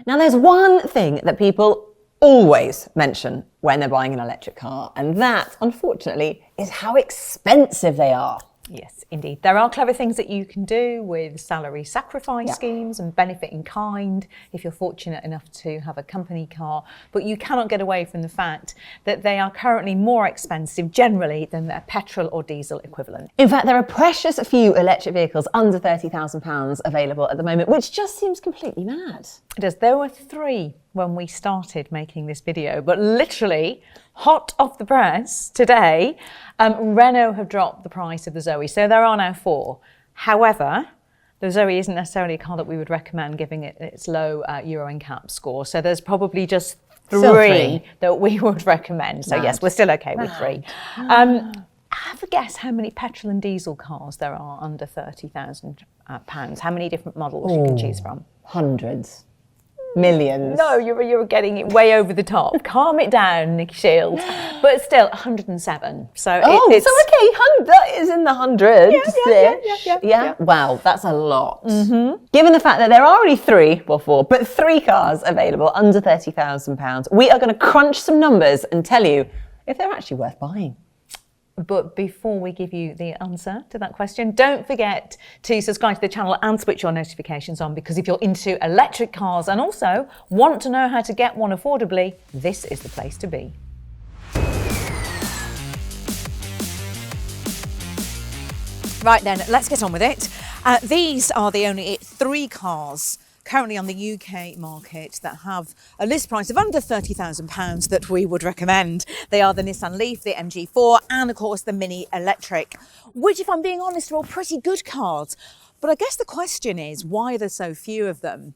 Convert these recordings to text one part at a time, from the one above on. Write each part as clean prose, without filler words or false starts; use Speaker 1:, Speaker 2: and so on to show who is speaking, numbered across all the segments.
Speaker 1: Now, there's one thing that people always mention when they're buying an electric car, and that, unfortunately, is how expensive they are.
Speaker 2: Yes, indeed. There are clever things that you can do with salary sacrifice schemes and benefit in kind if you're fortunate enough to have a company car, but you cannot get away from the fact that they are currently more expensive generally than their petrol or diesel equivalent.
Speaker 1: In fact, there are precious few electric vehicles under £30,000 available at the moment, which just seems completely mad.
Speaker 2: It does. There were 3 when we started making this video, but literally hot off the press today, Renault have dropped the price of the Zoe. So there are now 4. However, the Zoe isn't necessarily a car that we would recommend giving it its low Euro NCAP score. So there's probably just 3 that we would recommend. So yes, we're still okay with 3. Have a guess how many petrol and diesel cars there are under £30,000. How many different models you can choose from?
Speaker 1: Hundreds. Millions.
Speaker 2: No, you're getting it way over the top. Calm it down, Nicky Shields. But still, 107. So it's...
Speaker 1: so okay, that is in the hundreds.
Speaker 2: Yeah.
Speaker 1: Wow, that's a lot. Given the fact that there are only 3 cars available under £30,000, we are going to crunch some numbers and tell you if they're actually worth buying.
Speaker 2: But before we give you the answer to that question, don't forget to subscribe to the channel and switch your notifications on, because if you're into electric cars and also want to know how to get one affordably, this is the place to be. Right then, let's get on with it. These are the only 3 cars currently on the UK market that have a list price of under £30,000 that we would recommend. They are the Nissan LEAF, the MG4, and of course the Mini Electric, which, if I'm being honest, are all pretty good cars. But I guess the question is, why are there so few of them?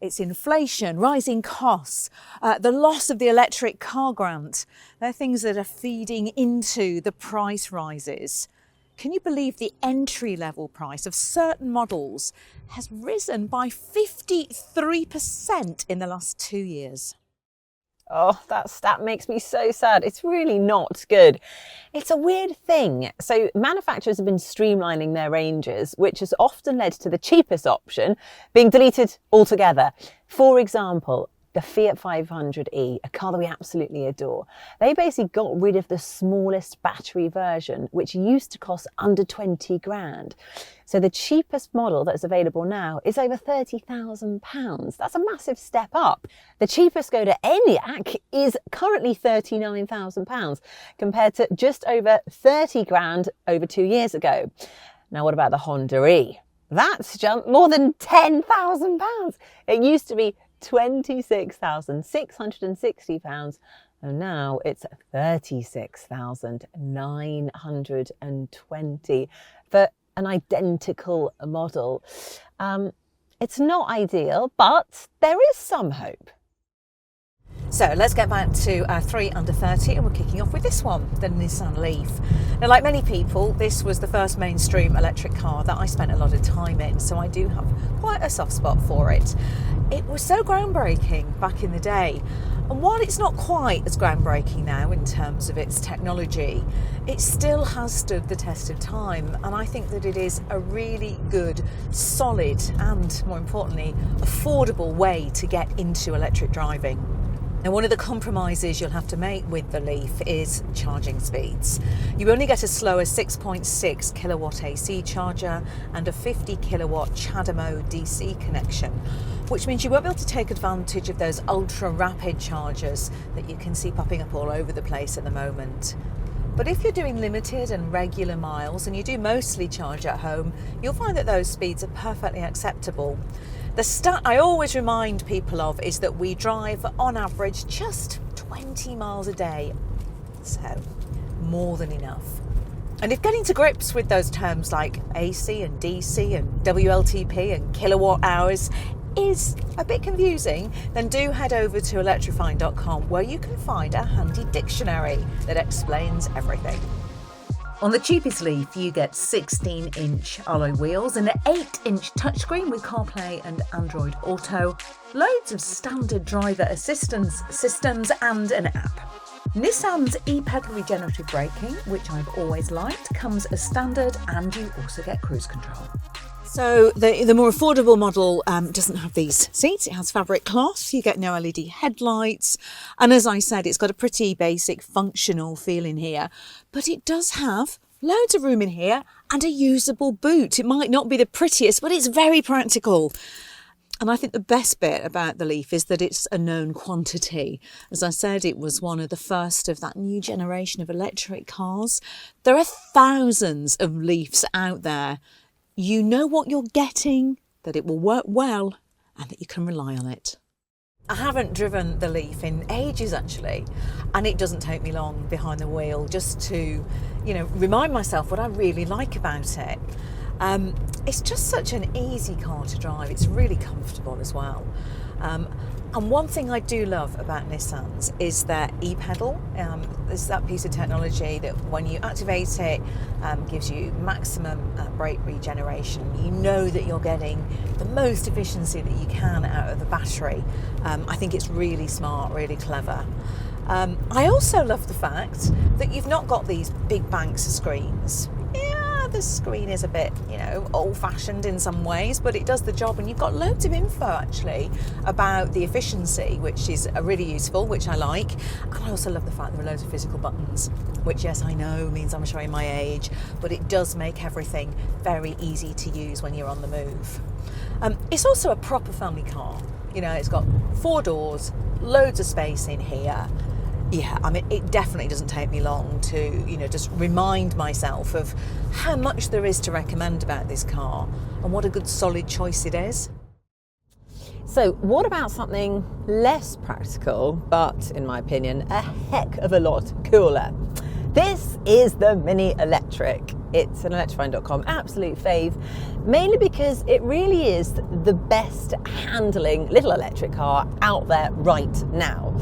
Speaker 2: It's inflation, rising costs, the loss of the electric car grant. They're things that are feeding into the price rises. Can you believe the entry-level price of certain models has risen by 53% in the last 2 years?
Speaker 1: Oh, that stat makes me so sad. It's really not good. It's a weird thing. So manufacturers have been streamlining their ranges, which has often led to the cheapest option being deleted altogether. For example, the Fiat 500e, a car that we absolutely adore. They basically got rid of the smallest battery version, which used to cost under 20 grand. So the cheapest model that's available now is over £30,000. That's a massive step up. The cheapest Skoda Enyaq is currently £39,000 compared to just over 30 grand over 2 years ago. Now, what about the Honda E? That's jumped more than £10,000. It used to be £26,660, and now it's £36,920 for an identical model. It's not ideal, but there is some hope.
Speaker 2: So let's get back to 3 under 30, and we're kicking off with this one, the Nissan LEAF. Now, like many people, this was the first mainstream electric car that I spent a lot of time in, so I do have quite a soft spot for it. It was so groundbreaking back in the day, and while it's not quite as groundbreaking now in terms of its technology, it still has stood the test of time, and I think that it is a really good, solid, and more importantly, affordable way to get into electric driving. Now, one of the compromises you'll have to make with the LEAF is charging speeds. You only get a slower 6.6 kilowatt AC charger and a 50 kilowatt CHAdeMO DC connection, which means you won't be able to take advantage of those ultra rapid chargers that you can see popping up all over the place at the moment. But if you're doing limited and regular miles and you do mostly charge at home, you'll find that those speeds are perfectly acceptable. The stat I always remind people of is that we drive on average just 20 miles a day, so more than enough. And if getting to grips with those terms like AC and DC and WLTP and kilowatt hours is a bit confusing, then do head over to electrifying.com, where you can find a handy dictionary that explains everything. On the cheapest LEAF, you get 16-inch alloy wheels and an 8-inch touchscreen with CarPlay and Android Auto, loads of standard driver assistance systems and an app. Nissan's e-pedal regenerative braking, which I've always liked, comes as standard, and you also get cruise control. So the more affordable model doesn't have these seats. It has fabric cloth. You get no LED headlights. And as I said, it's got a pretty basic functional feel in here. But it does have loads of room in here and a usable boot. It might not be the prettiest, but it's very practical. And I think the best bit about the Leaf is that it's a known quantity. As I said, it was one of the first of that new generation of electric cars. There are thousands of Leafs out there. You know what you're getting, that it will work well, and that you can rely on it. I haven't driven the Leaf in ages actually, and it doesn't take me long behind the wheel just to, remind myself what I really like about it. It's just such an easy car to drive. It's really comfortable as well. And one thing I do love about Nissans is their e-pedal. There's that piece of technology that when you activate it, gives you maximum brake regeneration. You know that you're getting the most efficiency that you can out of the battery. I think it's really smart, really clever. I also love the fact that you've not got these big banks of screens. The screen is a bit, old-fashioned in some ways, but it does the job, and you've got loads of info actually about the efficiency, which is really useful, which I like. And I also love the fact there are loads of physical buttons, which, yes, I know means I'm showing my age, but it does make everything very easy to use when you're on the move. It's also a proper family car. It's got 4 doors, loads of space in here. Yeah, I mean, it definitely doesn't take me long to, just remind myself of how much there is to recommend about this car and what a good solid choice it is.
Speaker 1: So what about something less practical, but in my opinion, a heck of a lot cooler? This is the Mini Electric. It's an electrifying.com absolute fave, mainly because it really is the best handling little electric car out there right now.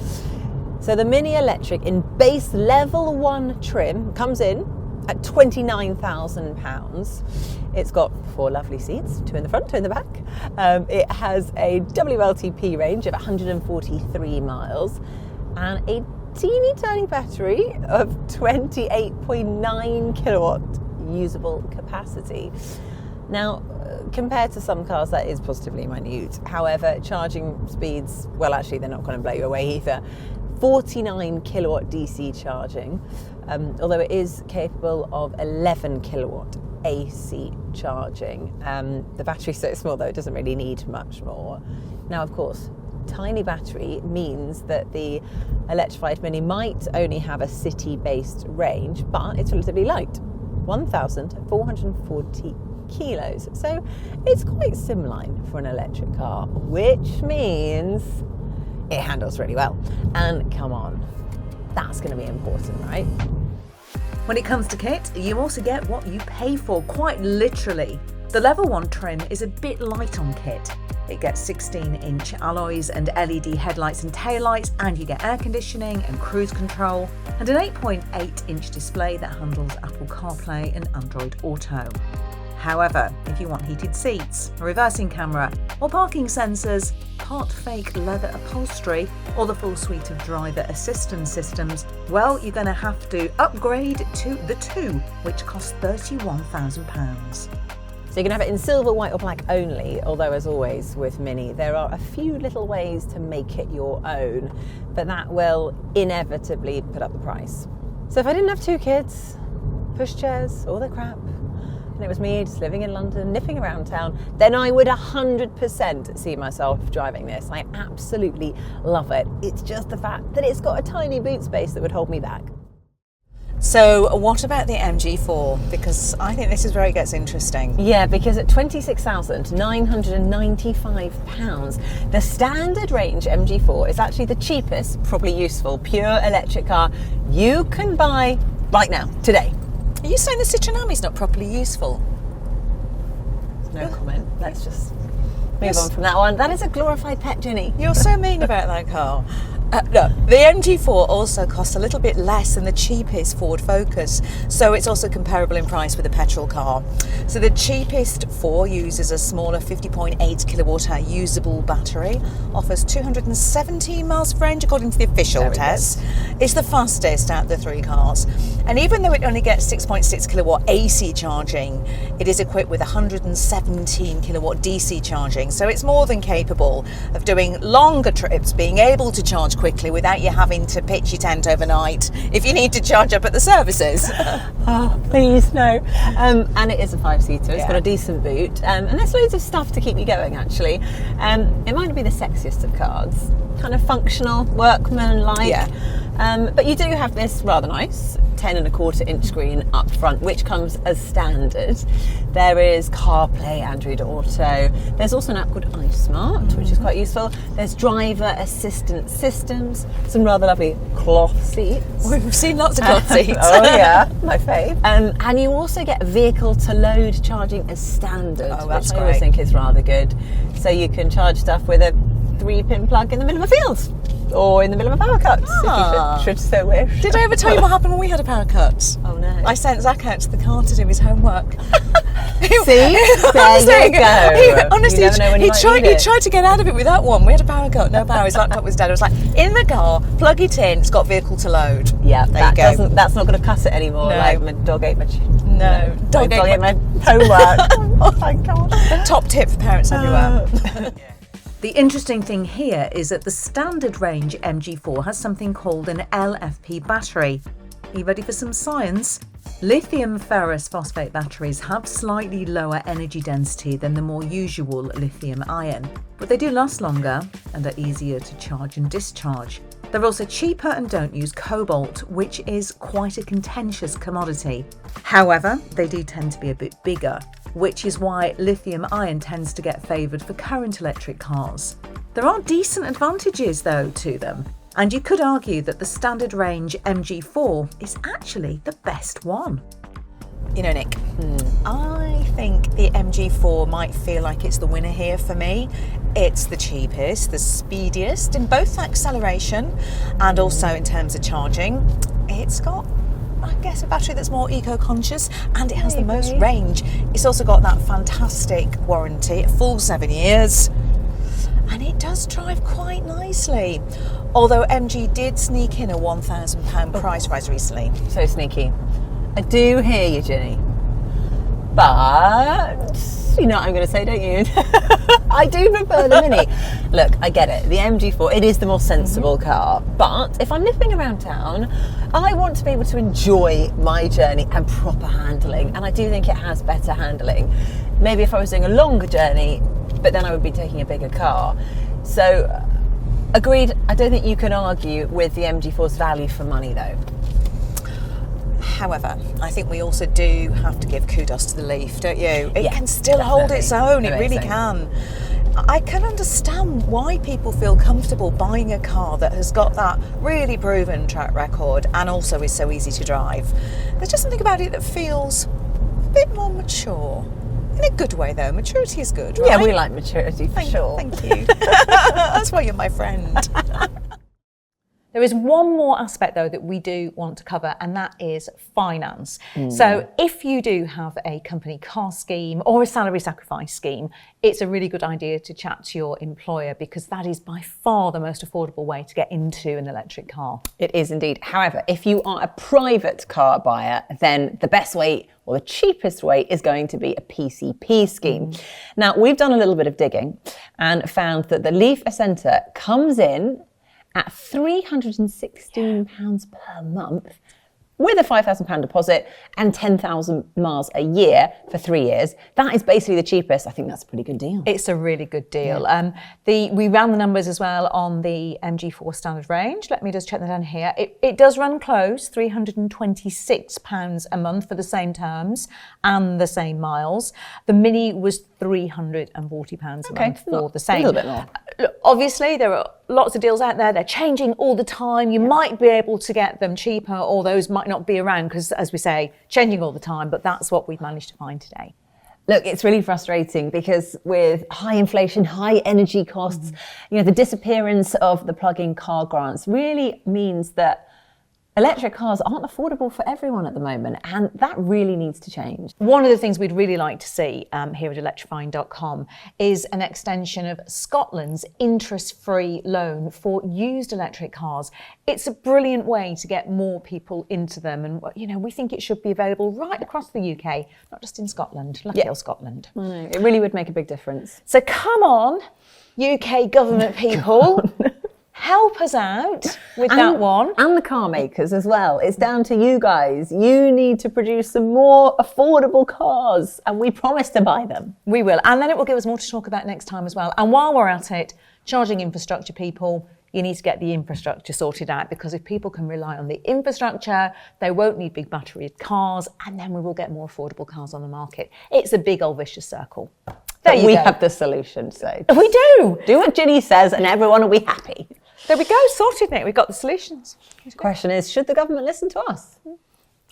Speaker 1: So the Mini Electric in base level 1 trim comes in at £29,000. It's got 4 lovely seats, 2 in the front, 2 in the back. It has a WLTP range of 143 miles and a teeny tiny battery of 28.9 kilowatt usable capacity. Now, compared to some cars, that is positively minute. However, charging speeds, well, actually, they're not going to blow you away either. 49 kilowatt DC charging, although it is capable of 11 kilowatt AC charging. The battery's so small, though, it doesn't really need much more. Now, of course, tiny battery means that the electrified Mini might only have a city-based range, but it's relatively light, 1,440 kilos. So it's quite slimline for an electric car, which means it handles really well. And come on, that's going to be important, right?
Speaker 2: When it comes to kit, you also get what you pay for, quite literally. The level 1 trim is a bit light on kit. It gets 16-inch alloys and LED headlights and taillights, and you get air conditioning and cruise control, and an 8.8-inch display that handles Apple CarPlay and Android Auto. However, if you want heated seats, a reversing camera, or parking sensors, part fake leather upholstery, or the full suite of driver assistance systems, well, you're going to have to upgrade to the 2, which costs £31,000.
Speaker 1: So you can have it in silver, white or black only, although as always with Mini, there are a few little ways to make it your own, but that will inevitably put up the price. So if I didn't have 2 kids, pushchairs, all the crap, and it was me just living in London, nipping around town, then I would 100% see myself driving this. I absolutely love it. It's just the fact that it's got a tiny boot space that would hold me back.
Speaker 2: So what about the MG4? Because I think this is where it gets interesting.
Speaker 1: Yeah, because at £26,995, the standard range MG4 is actually the cheapest, probably useful, pure electric car you can buy right now, today.
Speaker 2: Are you saying the Citroën is not properly useful?
Speaker 1: No comment. Let's just move on from that one. That is a glorified pet, Jenny.
Speaker 2: You're so mean about that car. No, the MG4 also costs a little bit less than the cheapest Ford Focus, so it's also comparable in price with a petrol car. So the cheapest 4 uses a smaller 50.8 kilowatt hour usable battery, offers 217 miles of range according to the official test. It's the fastest out of the 3 cars, and even though it only gets 6.6 kilowatt AC charging, it is equipped with 117 kilowatt DC charging, so it's more than capable of doing longer trips, being able to charge quickly without you having to pitch your tent overnight if you need to charge up at the services.
Speaker 1: Oh, please, no. And it is a 5-seater. It's got a decent boot. And there's loads of stuff to keep you going, actually. It might not be the sexiest of cars. Kind of functional, workman-like. Yeah. But you do have this rather nice 10.25-inch screen up front, which comes as standard. There is CarPlay, Android Auto. There's also an app called iSmart, which is quite useful. There's driver assistance systems, some rather lovely cloth seats.
Speaker 2: We've seen lots of cloth seats.
Speaker 1: Oh yeah, my fave. And you also get vehicle to load charging as standard, which I always think is rather good. So you can charge stuff with a 3-pin plug in the middle of a field. Or in the middle of a power cut, if you should so wish.
Speaker 2: Did I ever tell you what happened when we had a power cut?
Speaker 1: Oh no.
Speaker 2: I sent Zach out to the car to do his homework.
Speaker 1: See? There you go.
Speaker 2: Honestly,
Speaker 1: he
Speaker 2: tried to get out of it with that one. We had a power cut, no power, his laptop was dead. I was like, in the car, plug it in, it's got vehicle to load.
Speaker 1: Yeah,
Speaker 2: there you go.
Speaker 1: That's not going to cut it anymore.
Speaker 2: No.
Speaker 1: Like my dog ate my...
Speaker 2: Dog
Speaker 1: ate my homework. Oh my God.
Speaker 2: Top tip for parents everywhere. The interesting thing here is that the standard range MG4 has something called an LFP battery. Are you ready for some science? Lithium ferrous phosphate batteries have slightly lower energy density than the more usual lithium ion, but they do last longer and are easier to charge and discharge. They're also cheaper and don't use cobalt, which is quite a contentious commodity. However, they do tend to be a bit bigger, which is why lithium ion tends to get favoured for current electric cars. There are decent advantages though to them, and you could argue that the standard range MG4 is actually the best one. You know, Nick, I think the MG4 might feel like it's the winner here for me. It's the cheapest, the speediest in both acceleration and also in terms of charging. It's got, I guess, a battery that's more eco-conscious, and it has the most range. It's also got that fantastic warranty, a full 7 years, and it does drive quite nicely. Although MG did sneak in a £1,000 price rise recently.
Speaker 1: So sneaky. I do hear you, Ginny. But you know what I'm going to say, don't you? I do prefer the Mini. Look, I get it. The MG4, it is the more sensible car. But if I'm nipping around town, I want to be able to enjoy my journey and proper handling. And I do think it has better handling. Maybe if I was doing a longer journey, but then I would be taking a bigger car. So, agreed, I don't think you can argue with the MG4's value for money, though.
Speaker 2: However, I think we also do have to give kudos to the Leaf, don't you? It can still hold its own, it really can. I can understand why people feel comfortable buying a car that has got that really proven track record and also is so easy to drive. There's just something about it that feels a bit more mature. In a good way, though. Maturity is good, right?
Speaker 1: Yeah, we like maturity for sure.
Speaker 2: Thank you. That's why you're my friend. There is one more aspect, though, that we do want to cover, and that is finance. So if you do have a company car scheme or a salary sacrifice scheme, it's a really good idea to chat to your employer, because that is by far the most affordable way to get into an electric car.
Speaker 1: It is indeed. However, if you are a private car buyer, then the best way or the cheapest way is going to be a PCP scheme. Now, we've done a little bit of digging and found that the Leaf Ascenta comes in at £316 per month with a £5,000 deposit and 10,000 miles a year for 3 years. That is basically the cheapest. I think that's a pretty good deal.
Speaker 2: It's a really good deal. Yeah. We ran the numbers as well on the MG4 standard range. Let me just check that down here. It does run close, £326 a month for the same terms and the same miles. The Mini was £340 a month for the same.
Speaker 1: A little bit more.
Speaker 2: Look, obviously, there are lots of deals out there. They're changing all the time. You might be able to get them cheaper, or those might not be around because, as we say, changing all the time. But that's what we've managed to find today.
Speaker 1: Look, it's really frustrating because with high inflation, high energy costs, the disappearance of the plug-in car grants really means that electric cars aren't affordable for everyone at the moment, and that really needs to change.
Speaker 2: One of the things we'd really like to see here at electrifying.com is an extension of Scotland's interest-free loan for used electric cars. It's a brilliant way to get more people into them, and we think it should be available right across the UK, not just in Scotland. Lucky old Scotland.
Speaker 1: I know, it really would make a big difference.
Speaker 2: So come on, UK government people. Help us out with that one.
Speaker 1: And the car makers as well. It's down to you guys. You need to produce some more affordable cars, and we promise to buy them.
Speaker 2: We will. And then it will give us more to talk about next time as well. And while we're at it, charging infrastructure people, you need to get the infrastructure sorted out, because if people can rely on the infrastructure, they won't need big batteried cars, and then we will get more affordable cars on the market. It's a big old vicious circle.
Speaker 1: We have the solution, so
Speaker 2: we do.
Speaker 1: Do what Ginny says and everyone will be happy.
Speaker 2: There we go, sorted, Nick. We've got the solutions.
Speaker 1: The question is, should the government listen to us?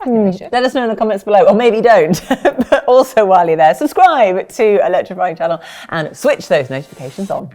Speaker 2: I think they should.
Speaker 1: Let us know in the comments below, or maybe don't. But also, while you're there, subscribe to Electrifying channel and switch those notifications on.